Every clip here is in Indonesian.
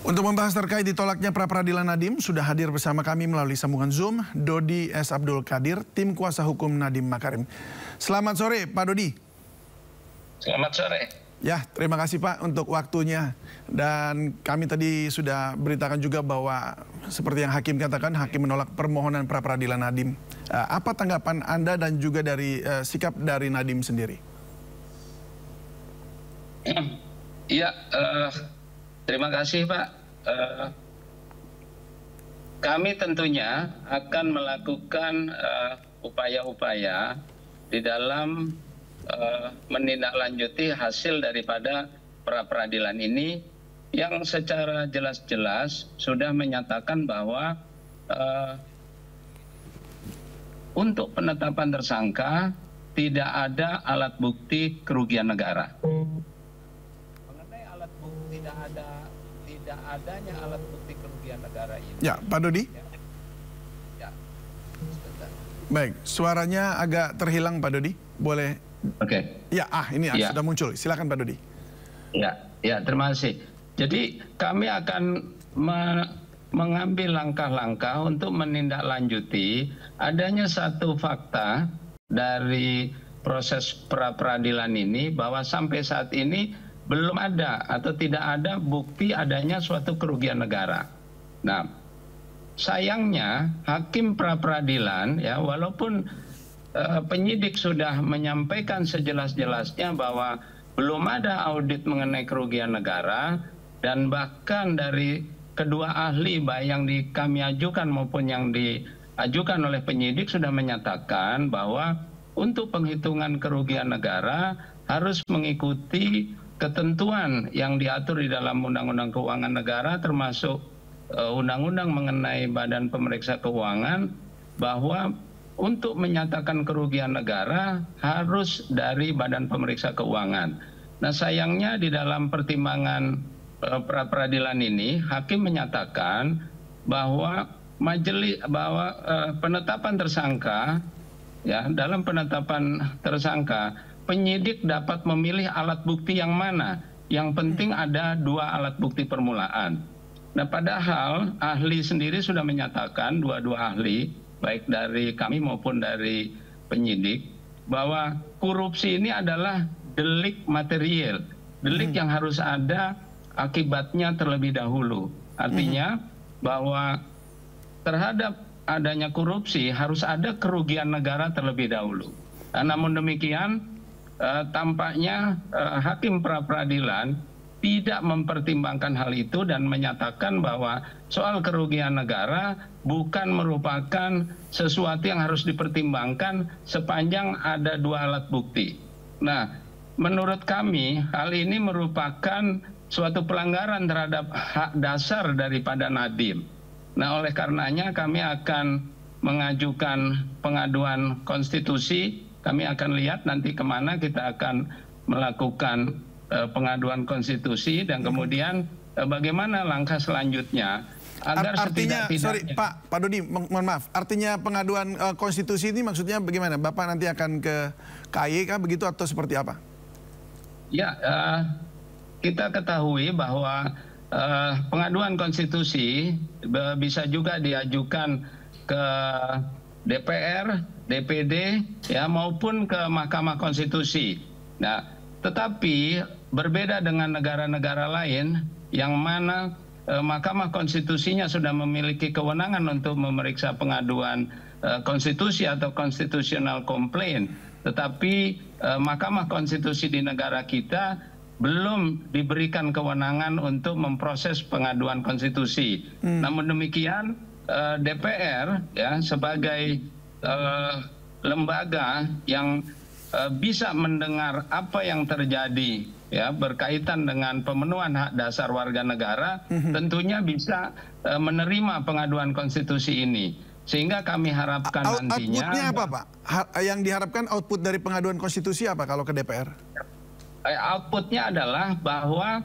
Untuk membahas terkait ditolaknya pra-peradilan Nadiem, sudah hadir bersama kami melalui sambungan Zoom, Dodi S. Abdul Qadir, tim kuasa hukum Nadiem Makarim. Selamat sore, Pak Dodi. Selamat sore. Ya, terima kasih Pak untuk waktunya. Dan kami tadi sudah beritakan juga bahwa seperti yang Hakim katakan, Hakim menolak permohonan pra-peradilan Nadiem. Apa tanggapan Anda dan juga dari sikap dari Nadiem sendiri? Iya, terima kasih Pak. Kami tentunya akan melakukan upaya-upaya di dalam menindaklanjuti hasil daripada pra-peradilan ini yang secara jelas-jelas sudah menyatakan bahwa untuk penetapan tersangka tidak ada alat bukti kerugian negara. Mengenai alat bukti tidak adanya alat bukti kerugian negara ini. Ya, Pak Dodi. Ya, sebentar. Baik, suaranya agak terhilang Pak Dodi. Boleh? Oke. Ya, ini ya. Sudah muncul. Silakan Pak Dodi. Ya, terima kasih. Jadi kami akan mengambil langkah-langkah untuk menindaklanjuti adanya satu fakta dari proses pra-peradilan ini bahwa sampai saat ini belum ada atau tidak ada bukti adanya suatu kerugian negara. Nah, sayangnya Hakim pra-peradilan ya walaupun penyidik sudah menyampaikan sejelas-jelasnya bahwa belum ada audit mengenai kerugian negara dan bahkan dari kedua ahli baik yang kami ajukan maupun yang diajukan oleh penyidik sudah menyatakan bahwa untuk penghitungan kerugian negara harus mengikuti ketentuan yang diatur di dalam Undang-Undang Keuangan Negara termasuk Undang-Undang mengenai Badan Pemeriksa Keuangan bahwa untuk menyatakan kerugian negara harus dari Badan Pemeriksa Keuangan. Nah sayangnya di dalam pertimbangan pra-peradilan ini Hakim menyatakan bahwa penetapan tersangka ya dalam penetapan tersangka penyidik dapat memilih alat bukti yang mana. Yang penting ada dua alat bukti permulaan. Nah padahal ahli sendiri sudah menyatakan dua-dua ahli baik dari kami maupun dari penyidik bahwa korupsi ini adalah delik material, delik yang harus ada akibatnya terlebih dahulu. Artinya bahwa terhadap adanya korupsi harus ada kerugian negara terlebih dahulu. Namun demikian tampaknya Hakim pra-peradilan tidak mempertimbangkan hal itu dan menyatakan bahwa soal kerugian negara bukan merupakan sesuatu yang harus dipertimbangkan sepanjang ada dua alat bukti. Nah, menurut kami hal ini merupakan suatu pelanggaran terhadap hak dasar daripada Nadiem. Nah, oleh karenanya kami akan mengajukan pengaduan konstitusi. Kami akan lihat nanti kemana kita akan melakukan pengaduan konstitusi dan kemudian bagaimana langkah selanjutnya agar sorry Pak Dodi, mohon maaf. Artinya pengaduan konstitusi ini maksudnya bagaimana? Bapak nanti akan ke KY kah begitu atau seperti apa? Ya, kita ketahui bahwa pengaduan konstitusi bisa juga diajukan ke DPR, DPD, ya maupun ke Mahkamah Konstitusi. Nah, tetapi berbeda dengan negara-negara lain yang mana Mahkamah Konstitusinya sudah memiliki kewenangan untuk memeriksa pengaduan konstitusi atau constitutional complaint, tetapi Mahkamah Konstitusi di negara kita belum diberikan kewenangan untuk memproses pengaduan konstitusi. Namun demikian DPR ya sebagai lembaga yang bisa mendengar apa yang terjadi ya berkaitan dengan pemenuhan hak dasar warga negara, tentunya bisa menerima pengaduan konstitusi ini. Sehingga kami harapkan nantinya... Outputnya apa Pak? Yang diharapkan output dari pengaduan konstitusi apa kalau ke DPR? Outputnya adalah bahwa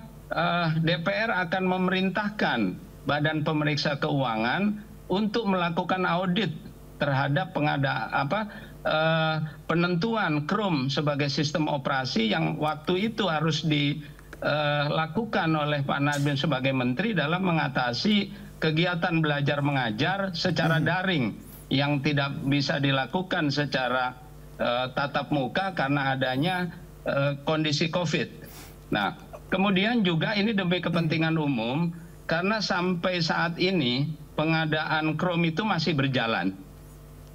DPR akan memerintahkan Badan Pemeriksa Keuangan untuk melakukan audit terhadap penentuan KRUM sebagai sistem operasi yang waktu itu harus lakukan oleh Pak Nadiem sebagai menteri dalam mengatasi kegiatan belajar mengajar secara daring yang tidak bisa dilakukan secara tatap muka karena adanya kondisi COVID. Nah, kemudian juga ini demi kepentingan umum karena sampai saat ini pengadaan Chrome itu masih berjalan.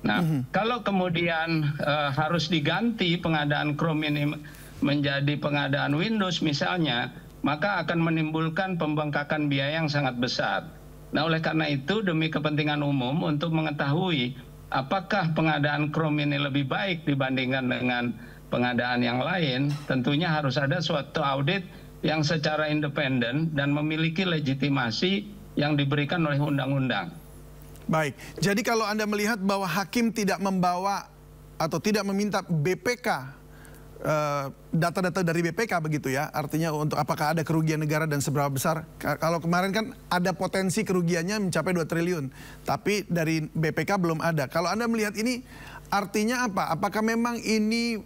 Nah, kalau kemudian harus diganti pengadaan Chrome ini menjadi pengadaan Windows misalnya, maka akan menimbulkan pembengkakan biaya yang sangat besar. Nah, oleh karena itu demi kepentingan umum untuk mengetahui apakah pengadaan Chrome ini lebih baik dibandingkan dengan pengadaan yang lain, tentunya harus ada suatu audit yang secara independen dan memiliki legitimasi yang diberikan oleh undang-undang. Baik, jadi kalau Anda melihat bahwa hakim tidak membawa atau tidak meminta BPK, data-data dari BPK begitu ya, artinya untuk apakah ada kerugian negara dan seberapa besar. Kalau kemarin kan ada potensi kerugiannya mencapai 2 triliun, tapi dari BPK belum ada. Kalau Anda melihat ini artinya apa? Apakah memang ini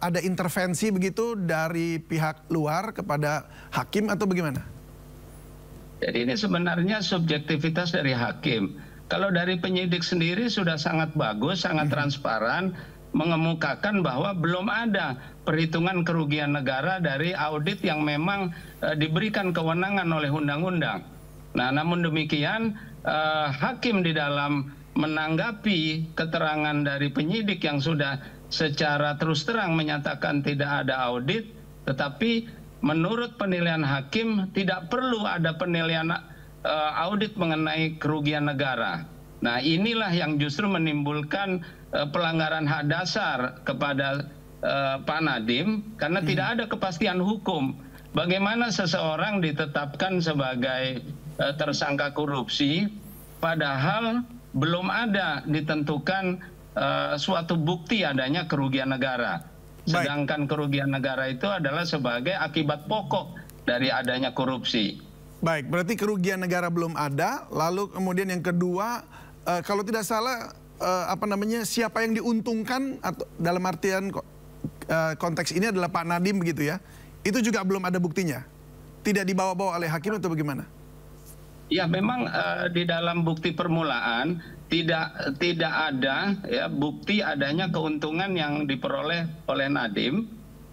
ada intervensi begitu dari pihak luar kepada hakim atau bagaimana? Jadi ini sebenarnya subjektivitas dari hakim. Kalau dari penyidik sendiri sudah sangat bagus, sangat transparan, mengemukakan bahwa belum ada perhitungan kerugian negara dari audit yang memang diberikan kewenangan oleh undang-undang. Nah, namun demikian hakim di dalam menanggapi keterangan dari penyidik yang sudah secara terus terang menyatakan tidak ada audit, tetapi menurut penilaian hakim tidak perlu ada penilaian audit mengenai kerugian negara. Nah, inilah yang justru menimbulkan pelanggaran hak dasar kepada Pak Nadiem karena tidak ada kepastian hukum. Bagaimana seseorang ditetapkan sebagai tersangka korupsi padahal belum ada ditentukan suatu bukti adanya kerugian negara. Sedangkan kerugian negara itu adalah sebagai akibat pokok dari adanya korupsi. Baik, berarti kerugian negara belum ada. Lalu kemudian yang kedua, kalau tidak salah, siapa yang diuntungkan atau dalam artian konteks ini adalah Pak Nadiem begitu ya? Itu juga belum ada buktinya. Tidak dibawa-bawa oleh hakim atau bagaimana? Ya, memang di dalam bukti permulaan tidak ada ya bukti adanya keuntungan yang diperoleh oleh Nadiem,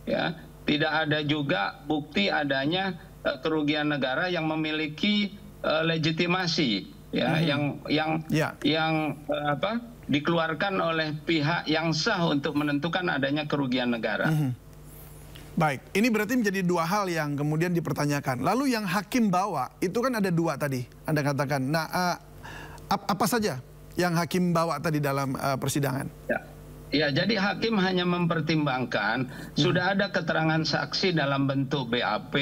ya. Tidak ada juga bukti adanya kerugian negara yang memiliki legitimasi, ya, yang dikeluarkan oleh pihak yang sah untuk menentukan adanya kerugian negara. Baik, ini berarti menjadi dua hal yang kemudian dipertanyakan. Lalu yang hakim bawa itu kan ada dua tadi Anda katakan. Nah, apa saja yang hakim bawa tadi dalam persidangan? Ya, jadi hakim hanya mempertimbangkan sudah ada keterangan saksi dalam bentuk BAP,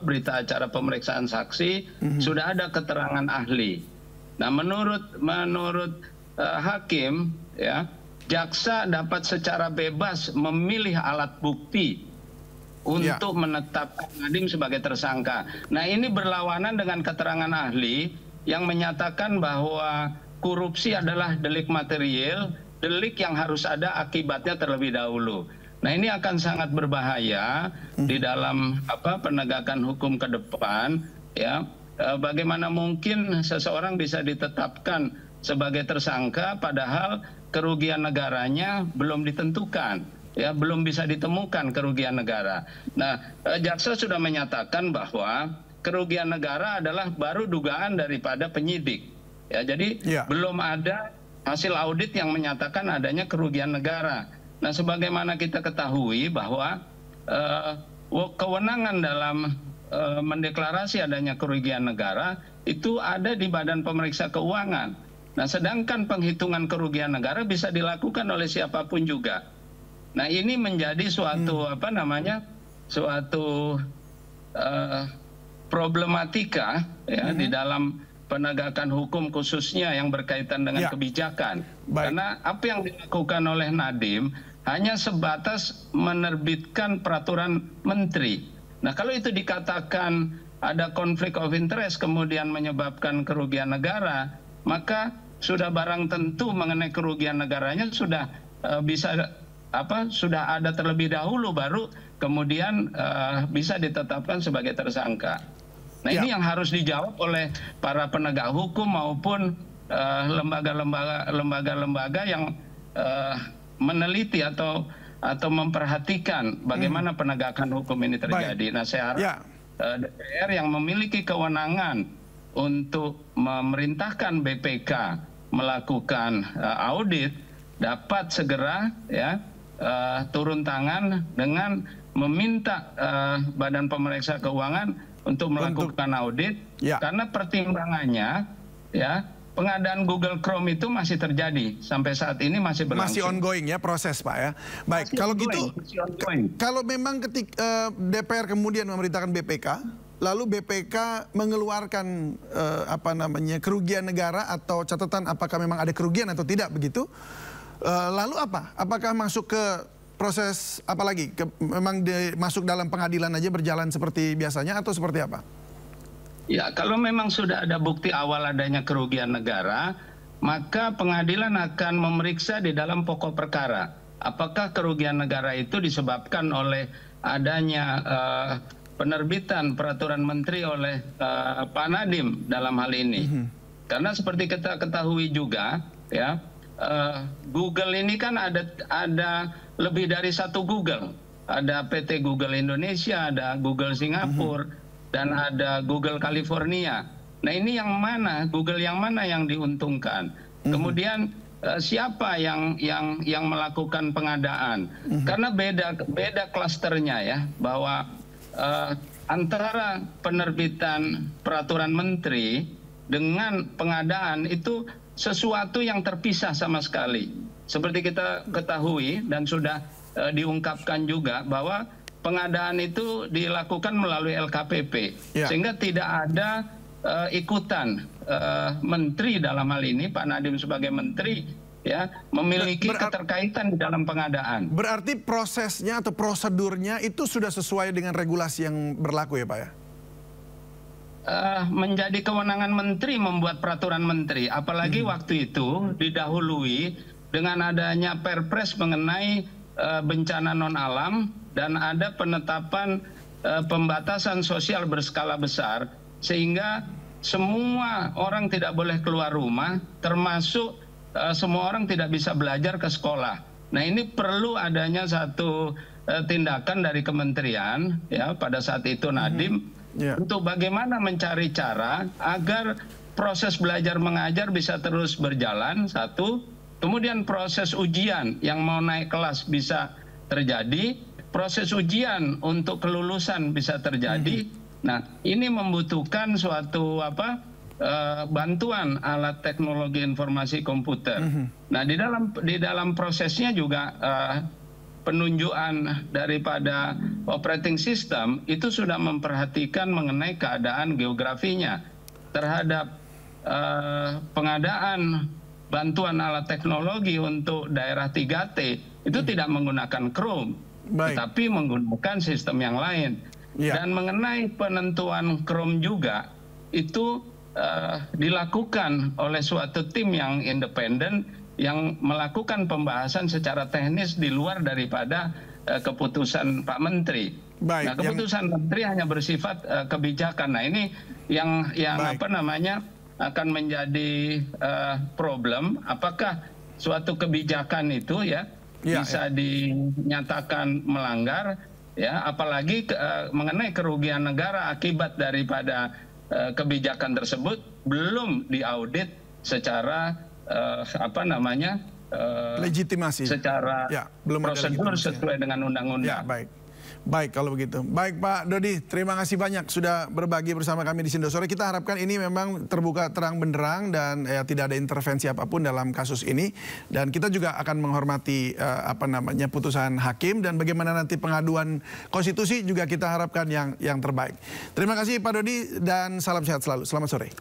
berita acara pemeriksaan saksi, sudah ada keterangan ahli. Nah, menurut hakim, ya, jaksa dapat secara bebas memilih alat bukti untuk menetapkan Nadiem sebagai tersangka. Nah, ini berlawanan dengan keterangan ahli yang menyatakan bahwa korupsi adalah delik material, delik yang harus ada akibatnya terlebih dahulu. Nah, ini akan sangat berbahaya di dalam penegakan hukum ke depan, ya. Bagaimana mungkin seseorang bisa ditetapkan sebagai tersangka padahal kerugian negaranya belum ditentukan, ya, belum bisa ditemukan kerugian negara. Nah, jaksa sudah menyatakan bahwa kerugian negara adalah baru dugaan daripada penyidik, ya. Jadi belum ada hasil audit yang menyatakan adanya kerugian negara. Nah, sebagaimana kita ketahui bahwa kewenangan dalam mendeklarasi adanya kerugian negara itu ada di Badan Pemeriksa Keuangan. Nah, sedangkan penghitungan kerugian negara bisa dilakukan oleh siapapun juga. Nah, ini menjadi suatu suatu problematika, ya, di dalam penegakan hukum khususnya yang berkaitan dengan kebijakan. Karena apa yang dilakukan oleh Nadiem hanya sebatas menerbitkan peraturan menteri. Nah, kalau itu dikatakan ada konflik of interest kemudian menyebabkan kerugian negara, maka sudah barang tentu mengenai kerugian negaranya sudah sudah ada terlebih dahulu, baru kemudian bisa ditetapkan sebagai tersangka. Nah, ini yang harus dijawab oleh para penegak hukum maupun lembaga-lembaga yang meneliti atau memperhatikan bagaimana penegakan hukum ini terjadi. Nah, saya harap DPR yang memiliki kewenangan untuk memerintahkan BPK melakukan audit dapat segera turun tangan dengan meminta Badan Pemeriksa Keuangan untuk melakukan audit, karena pertimbangannya pengadaan Google Chrome itu masih terjadi sampai saat ini, masih berlangsung. Masih ongoing ya proses, Pak ya. Baik, kalau gitu, kalau memang DPR kemudian memerintahkan BPK, lalu BPK mengeluarkan kerugian negara atau catatan apakah memang ada kerugian atau tidak begitu, lalu apa? Apakah masuk ke proses apa lagi? Memang masuk dalam pengadilan aja berjalan seperti biasanya atau seperti apa? Ya, kalau memang sudah ada bukti awal adanya kerugian negara, maka pengadilan akan memeriksa di dalam pokok perkara. Apakah kerugian negara itu disebabkan oleh adanya penerbitan peraturan menteri oleh Pak Nadiem dalam hal ini. Karena seperti kita ketahui juga, Google ini kan ada lebih dari satu Google. Ada PT Google Indonesia, ada Google Singapura, dan ada Google California. Nah, ini yang mana, Google yang mana yang diuntungkan? Kemudian siapa yang melakukan pengadaan? Karena beda klasternya ya, bahwa antara penerbitan peraturan menteri dengan pengadaan itu sesuatu yang terpisah sama sekali. Seperti kita ketahui dan sudah diungkapkan juga bahwa pengadaan itu dilakukan melalui LKPP, sehingga tidak ada ikutan menteri dalam hal ini, Pak Nadiem sebagai menteri, memiliki keterkaitan di dalam pengadaan. Berarti prosesnya atau prosedurnya itu sudah sesuai dengan regulasi yang berlaku ya, Pak ya? Menjadi kewenangan menteri membuat peraturan menteri, apalagi waktu itu didahului dengan adanya Perpres mengenai bencana non alam dan ada penetapan pembatasan sosial berskala besar, sehingga semua orang tidak boleh keluar rumah, termasuk semua orang tidak bisa belajar ke sekolah. Nah, ini perlu adanya satu tindakan dari kementerian pada saat itu Nadiem untuk bagaimana mencari cara agar proses belajar mengajar bisa terus berjalan, satu, kemudian proses ujian yang mau naik kelas bisa terjadi, proses ujian untuk kelulusan bisa terjadi. Nah, ini membutuhkan suatu bantuan alat teknologi informasi komputer. Nah, di dalam prosesnya juga penunjukan daripada operating system itu sudah memperhatikan mengenai keadaan geografinya terhadap pengadaan bantuan alat teknologi untuk daerah 3T itu tidak menggunakan Chrome, tetapi menggunakan sistem yang lain. Dan mengenai penentuan Chrome juga itu dilakukan oleh suatu tim yang independen yang melakukan pembahasan secara teknis di luar daripada keputusan Pak Menteri. Nah, keputusan Menteri hanya bersifat kebijakan. Nah, ini yang akan menjadi problem. Apakah suatu kebijakan itu bisa dinyatakan melanggar, apalagi mengenai kerugian negara akibat daripada kebijakan tersebut belum diaudit secara legitimasi, secara belum prosedur sesuai dengan undang-undang. Baik kalau begitu. Baik Pak Dodi, terima kasih banyak sudah berbagi bersama kami di Sindosore. Kita harapkan ini memang terbuka terang benderang dan tidak ada intervensi apapun dalam kasus ini. Dan kita juga akan menghormati putusan hakim dan bagaimana nanti pengaduan konstitusi juga kita harapkan yang terbaik. Terima kasih Pak Dodi dan salam sehat selalu. Selamat sore.